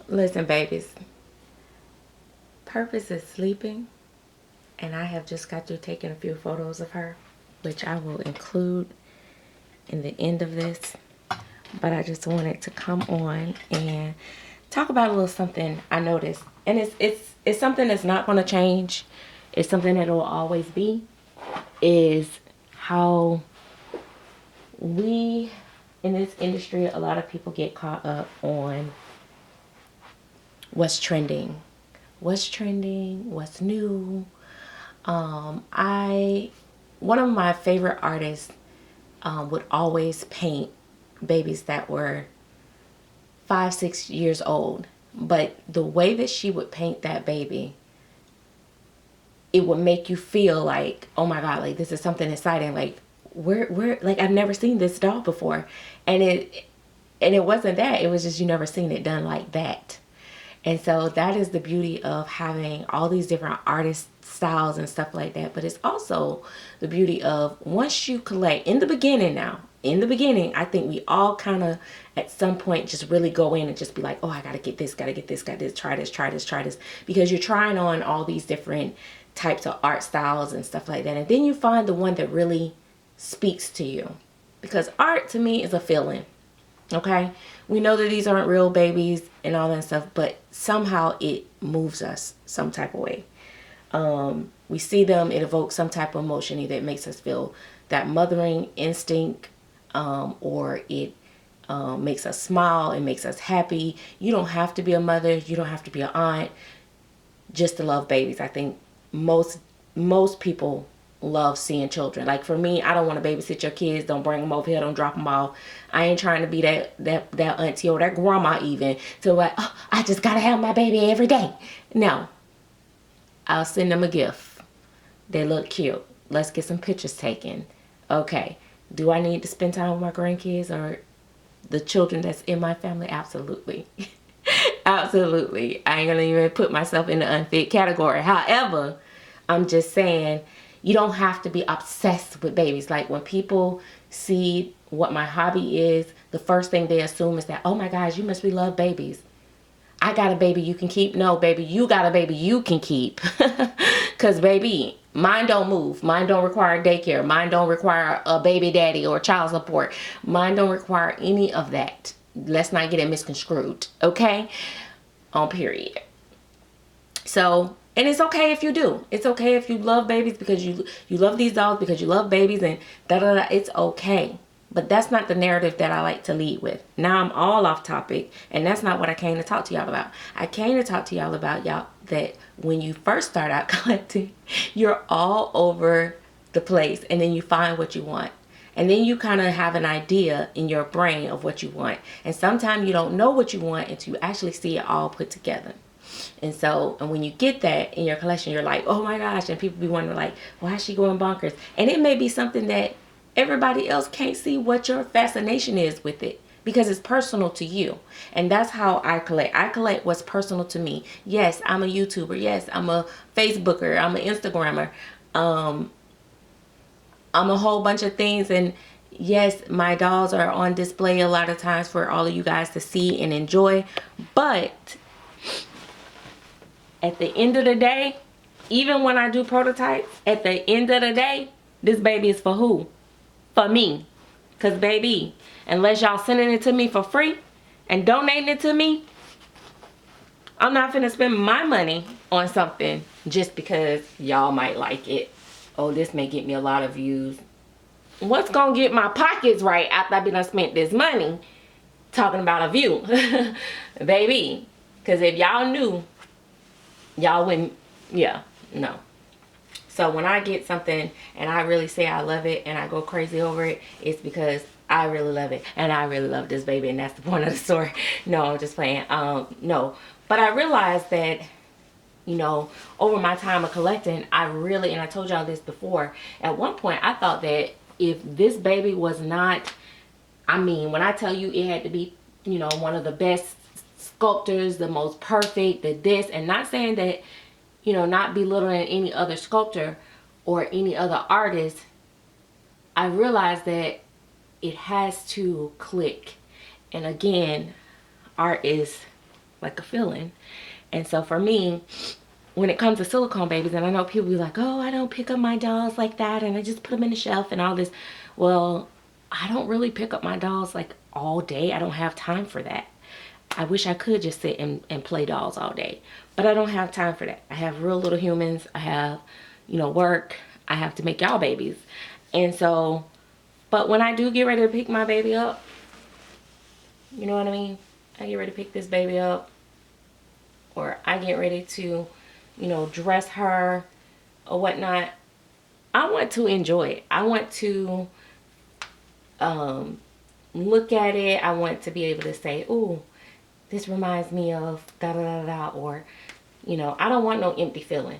Listen, babies, Purpose is sleeping, and I have just got through taking a few photos of her, which I will include in the end of this. But I just wanted to come on and talk about a little something I noticed, and it's something that's not going to change. It's something that will always be. Is how we in this industry, a lot of people get caught up on what's trending, what's new. I One of my favorite artists would always paint babies that were 5, 6 years old. But the way that she would paint that baby, it would make you feel like, oh my God, like this is something exciting. Like we're like, I've never seen this doll before. And it wasn't that. It was just you never seen it done like that. And so that is the beauty of having all these different artist styles and stuff like that. But it's also the beauty of once you collect in the beginning I think we all kind of at some point just really go in and just be like, oh, I got to get this, got this, try this. Because you're trying on all these different types of art styles and stuff like that. And then you find the one that really speaks to you. Because art to me is a feeling. Okay, we know that these aren't real babies and all that stuff, but somehow it moves us some type of way. We see them, it evokes some type of emotion. Either it makes us feel that mothering instinct, or it makes us smile, it makes us happy. You don't have to be a mother, you don't have to be an aunt just to love babies. I think most people love seeing children. Like for me, I don't want to babysit your kids. Don't bring them over here. Don't drop them off. I ain't trying to be that auntie or that grandma even to like, oh, I just gotta have my baby every day. No, I'll send them a gift. They look cute. Let's get some pictures taken. Okay, do I need to spend time with my grandkids or the children that's in my family? Absolutely. Absolutely. I ain't gonna even put myself in the unfit category. However, I'm just saying, you don't have to be obsessed with babies. Like when people see what my hobby is, the first thing they assume is that, oh my gosh, you must really love babies. I got a baby you can keep. No, baby, you got a baby you can keep. Because, baby, mine don't move. Mine don't require daycare. Mine don't require a baby daddy or child support. Mine don't require any of that. Let's not get it misconstrued, okay? On period. So, and it's okay if you do. It's okay if you love babies because you love these dolls because you love babies and da-da-da. It's okay. But that's not the narrative that I like to lead with. Now I'm all off topic, and that's not what I came to talk to y'all about. I came to talk to y'all about that when you first start out collecting, you're all over the place, and then you find what you want. And then you kind of have an idea in your brain of what you want. And sometimes you don't know what you want until you actually see it all put together. And so, and when you get that in your collection, you're like, oh my gosh. And people be wondering like, why is she going bonkers? And it may be something that everybody else can't see what your fascination is with it because it's personal to you. And that's how I collect. I collect what's personal to me. Yes, I'm a YouTuber. Yes, I'm a Facebooker. I'm an Instagrammer. I'm a whole bunch of things. And yes, my dolls are on display a lot of times for all of you guys to see and enjoy. But at the end of the day, even when I do prototypes, at the end of the day, this baby is for who? For me. Because baby, unless y'all sending it to me for free and donating it to me, I'm not finna spend my money on something just because y'all might like it. Oh, this may get me a lot of views. What's gonna get my pockets right after I've been spent this money talking about a view? Baby, because if y'all knew, y'all wouldn't, yeah, no. So when I get something and I really say I love it and I go crazy over it, it's because I really love it and I really love this baby, and that's the point of the story. No, I'm just playing. No, but I realized that, you know, over my time of collecting, I really, and I told y'all this before, at one point I thought that if this baby was not, I mean, when I tell you it had to be, you know, one of the best sculptors, the most perfect, the this, and not saying that, you know, not belittling any other sculptor or any other artist, I realized that it has to click. And again, art is like a feeling. And so for me, when it comes to silicone babies, and I know people be like, oh, I don't pick up my dolls like that, and I just put them in the shelf and all this. Well, I don't really pick up my dolls like all day. I don't have time for that. I wish I could just sit and play dolls all day, but I don't have time for that. I have real little humans. I have, you know, work. I have to make y'all babies. And so, but when I do get ready to pick my baby up, you know what I mean? I get ready to pick this baby up, or I get ready to, you know, dress her or whatnot. I want to enjoy it. I want to look at it. I want to be able to say, ooh, this reminds me of da da da da, or, you know, I don't want no empty feeling.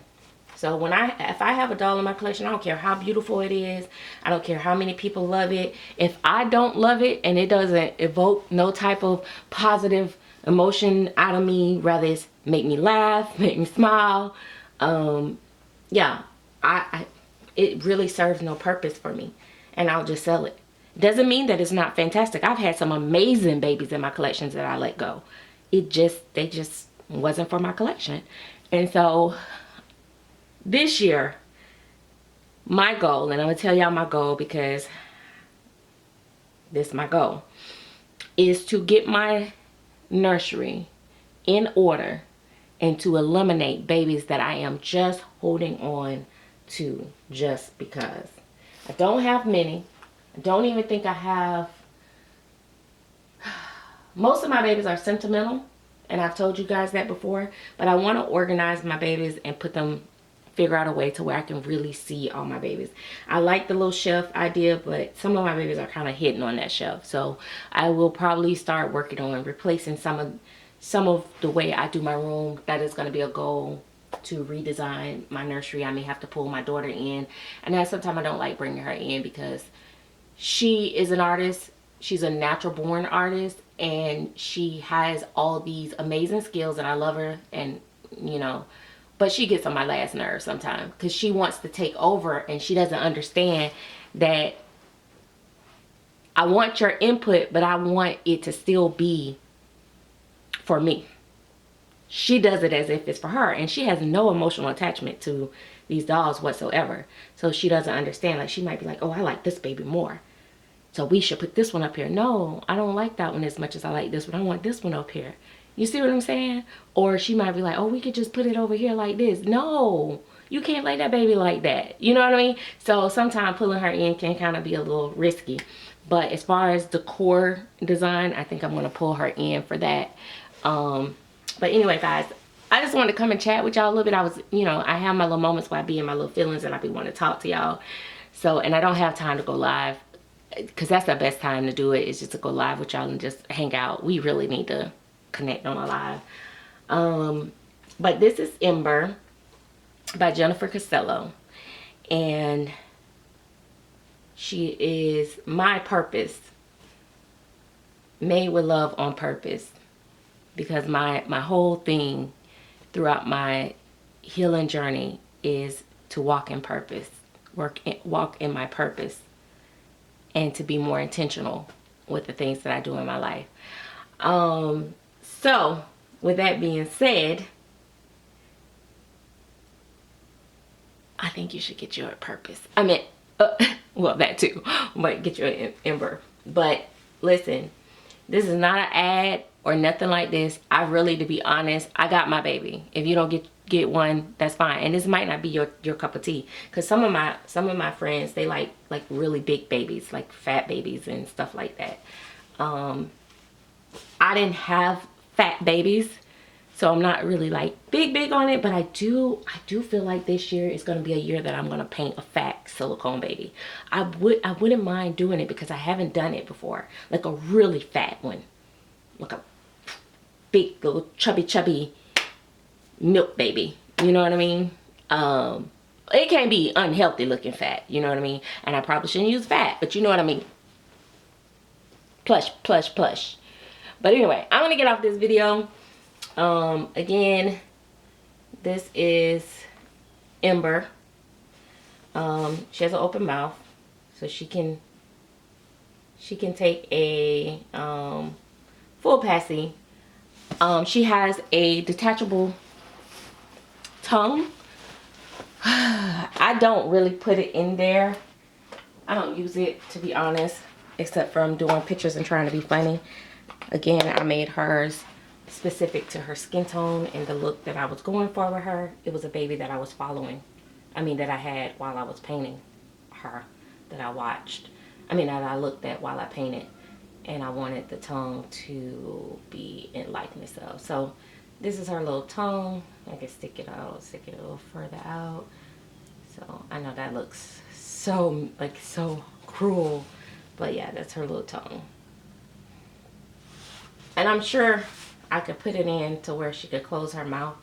So if I have a doll in my collection, I don't care how beautiful it is. I don't care how many people love it. If I don't love it and it doesn't evoke no type of positive emotion out of me, rather it's make me laugh, make me smile, yeah, it really serves no purpose for me, and I'll just sell it. Doesn't mean that it's not fantastic. I've had some amazing babies in my collections that I let go. They just wasn't for my collection. And so this year, my goal, and I'm gonna tell y'all my goal because this is my goal, is to get my nursery in order and to eliminate babies that I am just holding on to just because. I don't have many. I don't even think I have. Most of my babies are sentimental, and I've told you guys that before, but I want to organize my babies and figure out a way to where I can really see all my babies. I like the little shelf idea, but some of my babies are kind of hidden on that shelf. So I will probably start working on replacing some of the way I do my room. That is going to be a goal, to redesign my nursery. I may have to pull my daughter in, and then sometimes I don't like bringing her in because she is an artist. She's a natural born artist, and she has all these amazing skills, and I love her, and you know, but she gets on my last nerve sometimes because she wants to take over, and she doesn't understand that I want your input, but I want it to still be for me. She does it as if it's for her, and she has no emotional attachment to these dolls whatsoever. So she doesn't understand. Like, she might be like, oh, I like this baby more, so we should put this one up here. No, I don't like that one as much as I like this one. I want this one up here. You see what I'm saying? Or she might be like, oh, we could just put it over here like this. No, you can't lay that baby like that. You know what I mean? So sometimes pulling her in can kind of be a little risky. But as far as the core design, I think I'm going to pull her in for that. But anyway, guys, I just wanted to come and chat with y'all a little bit. I was, you know, I have my little moments where I be in my little feelings and I be wanting to talk to y'all. So, and I don't have time to go live, because that's the best time to do it, is just to go live with y'all and just hang out. We really need to connect on a live. But this is Ember by Jennifer Costello, and she is my purpose, made with love on purpose, because my whole thing throughout my healing journey is to walk in purpose, walk in my purpose, and to be more intentional with the things that I do in my life. So with that being said, I think you should get your purpose. I mean, well, that too, but get your Ember. But listen, this is not an ad or nothing like this. I really, to be honest, I got my baby. If you don't get one, that's fine. And this might not be your cup of tea, because some of my friends, they like really big babies, like fat babies and stuff like that. I didn't have fat babies, so I'm not really like big on it, but I do feel like this year is going to be a year that I'm going to paint a fat silicone baby. I wouldn't mind doing it because I haven't done it before, like a really fat one, like a big little chubby milk baby, you know what I mean? It can't be unhealthy looking fat, you know what I mean? And I probably shouldn't use fat, but you know what I mean? Plush. But anyway, I'm gonna get off this video. Again, this is Ember. She has an open mouth, so she can take a full passy She has a detachable tongue. I don't really put it in there. I don't use it, to be honest, except for I'm doing pictures and trying to be funny. Again, I made hers specific to her skin tone and the look that I was going for with her. It was a baby that I was following. I mean, that I had while I was painting her, that I watched. I mean, that I looked at while I painted. And I wanted the tongue to be in likeness of. So this is her little tongue. I can stick it out, stick it a little further out. So I know that looks so, like, so cruel. But yeah, that's her little tongue. And I'm sure I could put it in to where she could close her mouth.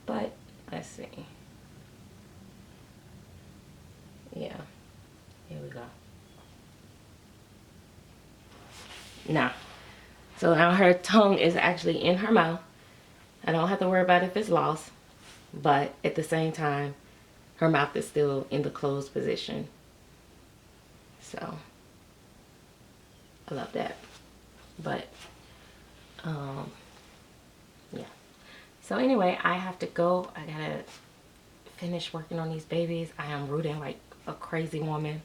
But let's see. Yeah, here we go. Nah. So now her tongue is actually in her mouth. I don't have to worry about if it's lost. But at the same time, her mouth is still in the closed position. So I love that. But yeah. So anyway, I have to go. I gotta finish working on these babies. I am rooting like a crazy woman.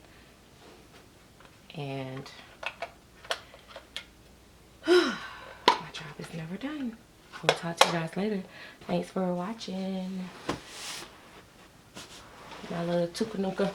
And my job is never done. We'll talk to you guys later. Thanks for watching. My little tukanuka.